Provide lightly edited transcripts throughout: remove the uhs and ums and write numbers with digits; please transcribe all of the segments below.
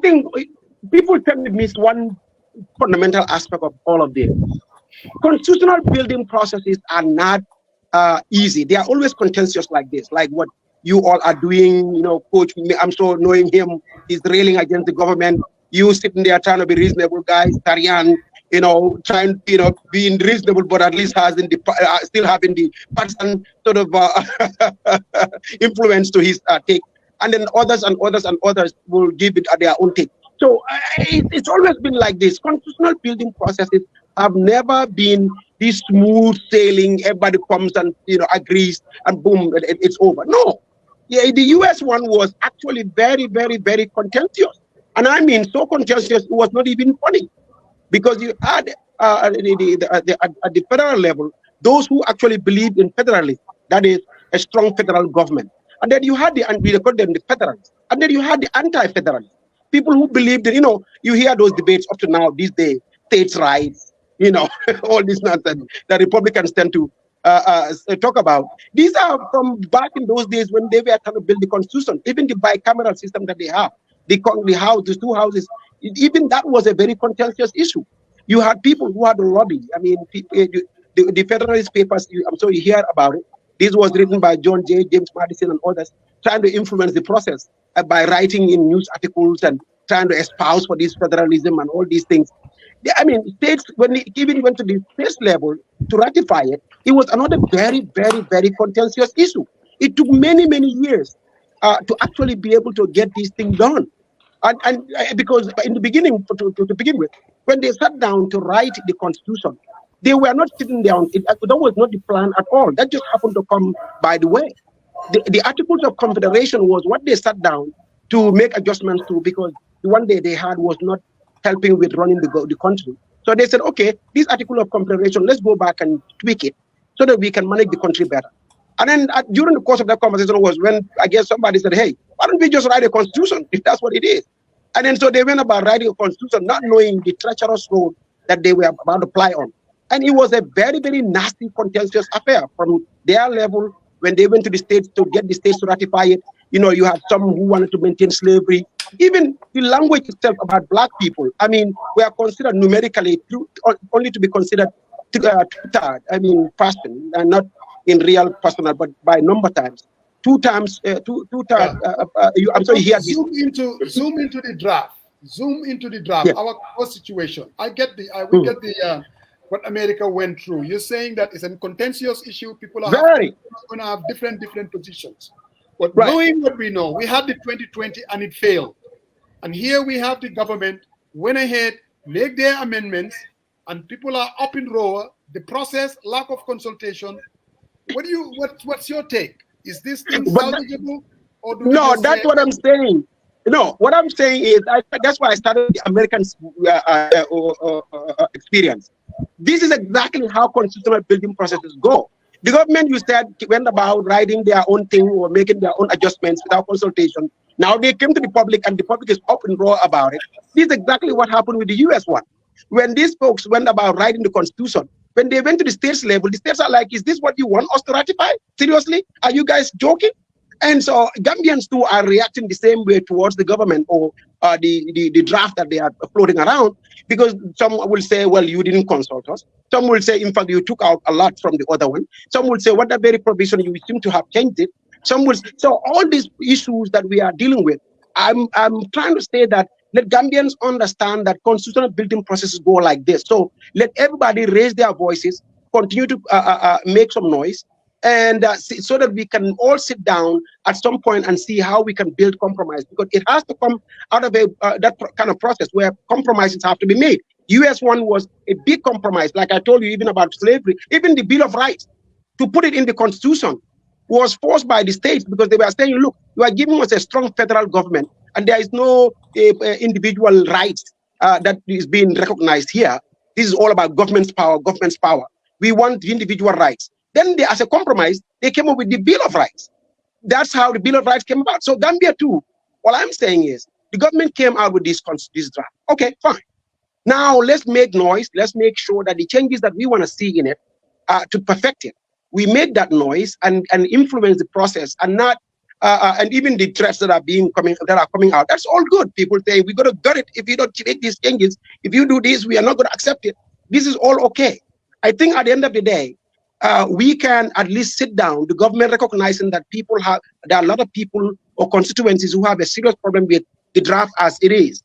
think people tend to miss one fundamental aspect of all of this. Constitutional building processes are not easy. They are always contentious like this, like what you all are doing. You know, Coach, I'm sure knowing him, he's railing against the government. You sitting there trying to be reasonable, guys. Tarian, you know, trying, you know, being reasonable, but at least has still having the partisan sort of influence to his take. And then others and others and others will give it their own take. So it's always been like this. Constitutional building processes have never been this smooth sailing. Everybody comes and, you know, agrees, and boom, it's over. No, yeah, the U.S. one was actually very, very, very contentious, and I mean so contentious it was not even funny, because you had at the federal level those who actually believed in federalism, that is a strong federal government, and then you had we call them the federalists, and then you had the anti-federalists, people who believed in, you know, you hear those debates up to now these days, states' rights, you know, all this nonsense that Republicans tend to talk about. These are from back in those days when they were trying to build the Constitution, even the bicameral system that they have, the house, the two houses, even that was a very contentious issue. You had people who had a lobby. I mean, the Federalist Papers, I'm sure you hear about it. This was written by John Jay, James Madison, and others, trying to influence the process by writing in news articles and trying to espouse for this federalism and all these things. I mean, states, when they even went to the state level to ratify it, it was another very, very, very contentious issue. It took many, many years to actually be able to get these things done. And because in the beginning, to begin with, when they sat down to write the Constitution, they were not sitting down. That was not the plan at all. That just happened to come by the way. The Articles of Confederation was what they sat down to make adjustments to, because the one they had was not helping with running the country. So they said, okay, this Article of Confederation, let's go back and tweak it so that we can manage the country better. And then during the course of that conversation was when, I guess, somebody said, hey, why don't we just write a constitution if that's what it is? And then so they went about writing a constitution, not knowing the treacherous road that they were about to fly on. And it was a very, very nasty, contentious affair from their level when they went to the states to get the states to ratify it. You know, you had some who wanted to maintain slavery. Even the language itself about black people, I mean, we are considered numerically only to be considered two-third, I mean, person, and not in real personal, but by number times. I'm sorry, here. Zoom into the draft. Zoom into the draft. Yeah. Our situation. We get the what America went through. You're saying that it's a contentious issue. People are going to have different positions. But knowing what we know, we had the 2020 and it failed. And here we have the government went ahead, make their amendments, and people are up in roar. The process, lack of consultation. What's your take? Is this thing salvageable? Or no, that's what I'm saying. No, what I'm saying is that's why I started the American experience. This is exactly how constitutional building processes go. The government, you said, went about writing their own thing or making their own adjustments without consultation. Now they came to the public and the public is up and raw about it. This is exactly what happened with the US one. When these folks went about writing the Constitution, when they went to the states level, the states are like, is this what you want us to ratify? Seriously? Are you guys joking? And so Gambians too are reacting the same way towards the government or the draft that they are floating around, because some will say, well, you didn't consult us. Some will say, in fact, you took out a lot from the other one. Some will say, what the very provision, you seem to have changed it. Some will, so all these issues that we are dealing with, I'm trying to say that let Gambians understand that constitutional building processes go like this. So let everybody raise their voices, continue to make some noise, and so that we can all sit down at some point and see how we can build compromise, because it has to come out of that kind of process where compromises have to be made. US one was a big compromise, like I told you, even about slavery, even the Bill of Rights, to put it in the Constitution was forced by the states, because they were saying, look, you are giving us a strong federal government and there is no individual rights that is being recognized here. This is all about government's power. We want the individual rights. Then they, as a compromise, they came up with the Bill of Rights. That's how the Bill of Rights came about. So Gambia too, all I'm saying is the government came out with this draft. Okay, fine. Now let's make noise. Let's make sure that the changes that we want to see in it to perfect it, we make that noise and influence the process, and not and even the threats that are coming out. That's all good. People say we're gonna gut it if you don't make these changes. If you do this, we are not gonna accept it. This is all okay. I think at the end of the day, we can at least sit down. The government recognizing that there are a lot of people or constituencies who have a serious problem with the draft as it is,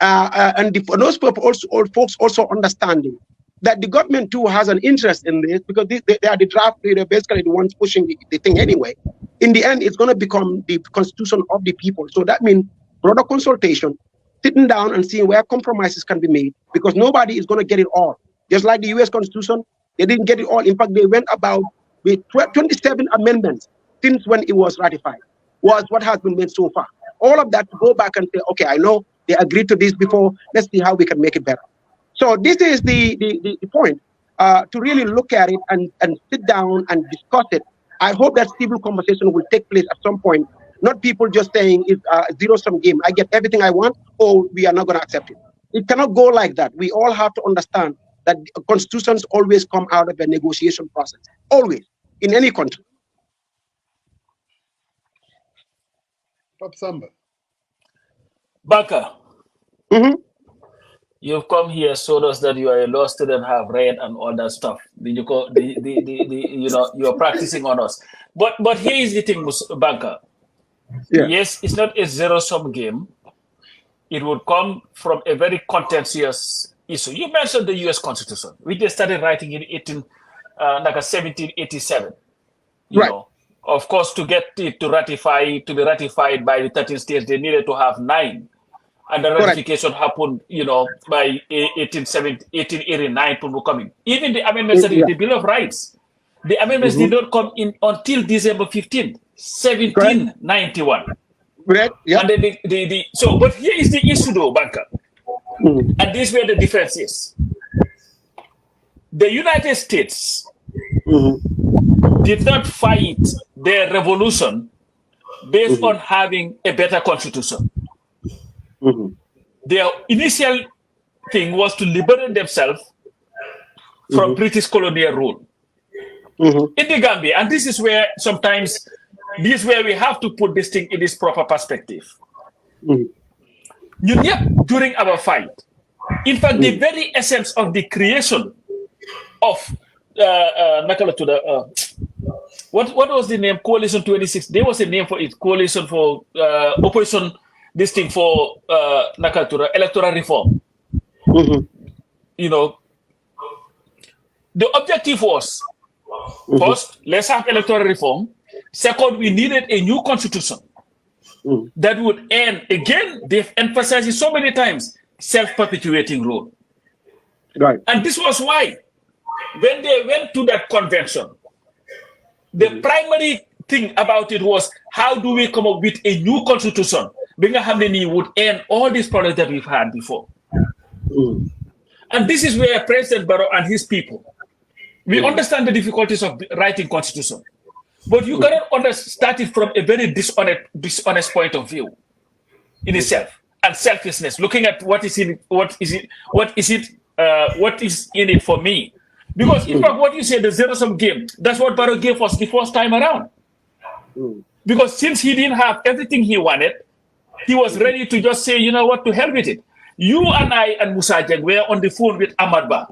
for those people folks also understanding that the government too has an interest in this because they are the draft leader, basically the ones pushing the thing anyway. In the end, it's going to become the constitution of the people. So that means broader consultation, sitting down and seeing where compromises can be made, because nobody is going to get it all. Just like the U.S. Constitution, they didn't get it all. In fact, they went about with 27 amendments since when it was ratified, was what has been made so far. All of that to go back and say, okay, I know they agreed to this before, let's see how we can make it better. So this is the point, to really look at it and sit down and discuss it. I hope that civil conversation will take place at some point, not people just saying it's a zero-sum game. I get everything I want, or we are not going to accept it. It cannot go like that. We all have to understand that constitutions always come out of a negotiation process, always, in any country. Top Samba. Banka, you've come here, showed us that you are a law student, have read and all that stuff. You're practicing on us. But here is the thing, Banka. Yeah. Yes, it's not a zero-sum game. It would come from a very contentious issue. You mentioned the U.S. Constitution, which they started writing in 1787. You know, of course, to get it to be ratified by the 13 states, they needed to have 9. And the ratification happened, by 1889 coming. Even the amendments, the Bill of Rights, the amendments did not come in until December 15th, 1791. Correct. Yeah. And then but here is the issue though, Banka. And this is where the difference is. The United States did not fight their revolution based on having a better constitution. Their initial thing was to liberate themselves from British colonial rule in the Gambia. And this is where we have to put this thing in its proper perspective. During our fight, in fact, the very essence of the creation of what was the name? Coalition 26. There was a name for it. Coalition for opposition. This thing for electoral reform. The objective was first, let's have electoral reform. Second, we needed a new constitution that would end, again, they've emphasized it so many times, self-perpetuating rule. Right. And this was why, when they went to that convention, the primary thing about it was, how do we come up with a new constitution? Because would end all these problems that we've had before. And this is where President Barrow and his people, we understand the difficulties of writing constitution. But you cannot start it from a very dishonest point of view in itself, and selfishness, looking at what is in it for me. Because in fact, what you say, the zero-sum game, that's what Barrow gave us the first time around. Because since he didn't have everything he wanted, he was ready to just say, you know what, to hell with it. You and I and Musa Jeng were on the phone with Ahmad Ba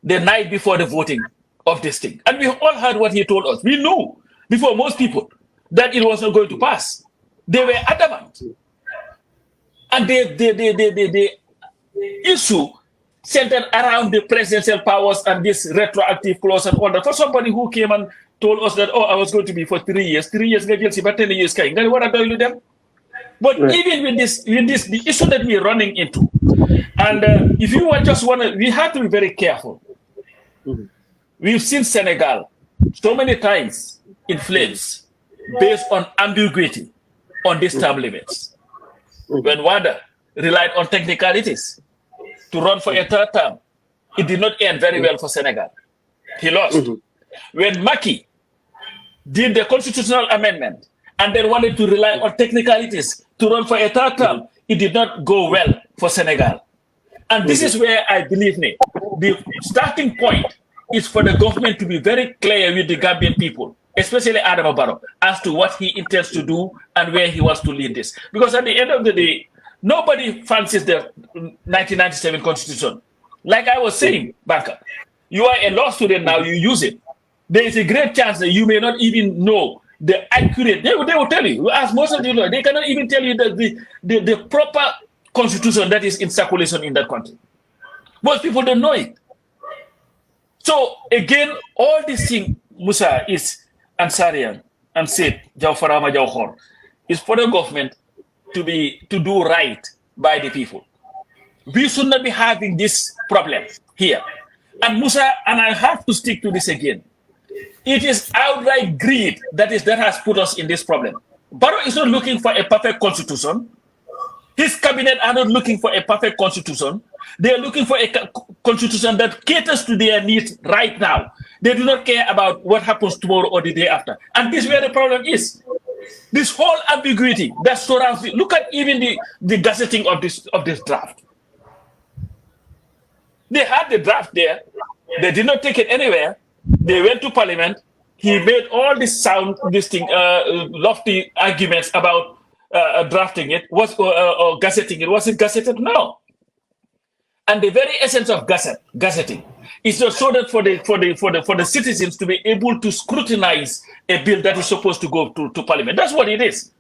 the night before the voting of this thing. And we all heard what he told us. We knew, before most people, that it was not going to pass. They were adamant. And the issue centered around the presidential powers and this retroactive clause and all that. For somebody who came and told us that, I was going to be for 3 years, 3 years, maybe 10 years, then what are you them? But even with this, the issue that we're running into, and if you we have to be very careful. We've seen Senegal so many times in flames based on ambiguity on these term limits. When Wada relied on technicalities to run for a third term, it did not end very well for Senegal. He lost. When Macky did the constitutional amendment and then wanted to rely on technicalities to run for a third term, it did not go well for Senegal. And this is where I believe the starting point is for the government to be very clear with the Gambian people especially Adam Barrow, as to what he intends to do and where he wants to lead this. Because at the end of the day, nobody fancies the 1997 Constitution. Like I was saying, Banka, you are a law student now, you use it. There is a great chance that you may not even know the accurate, they will tell you. You ask most of the lawyers, they cannot even tell you the proper constitution that is in circulation in that country. Most people don't know it. So again, all these things, Musa, is Ansarian and said, Jawfarama Jawhor, is for the government to do right by the people. We should not be having this problem here. And Musa, and I have to stick to this again. It is outright greed that has put us in this problem. Barrow is not looking for a perfect constitution. His cabinet are not looking for a perfect constitution. They are looking for a constitution that caters to their needs right now. They do not care about what happens tomorrow or the day after. And this is where the problem is. This whole ambiguity that surrounds it. Look at even the gazetting of this draft. They had the draft there. They did not take it anywhere. They went to Parliament. He made all this lofty arguments about drafting it, or gazetting it. Was it gazetted? No. And the very essence of gazetting is just so that for the citizens to be able to scrutinize a bill that is supposed to go to Parliament. That's what it is.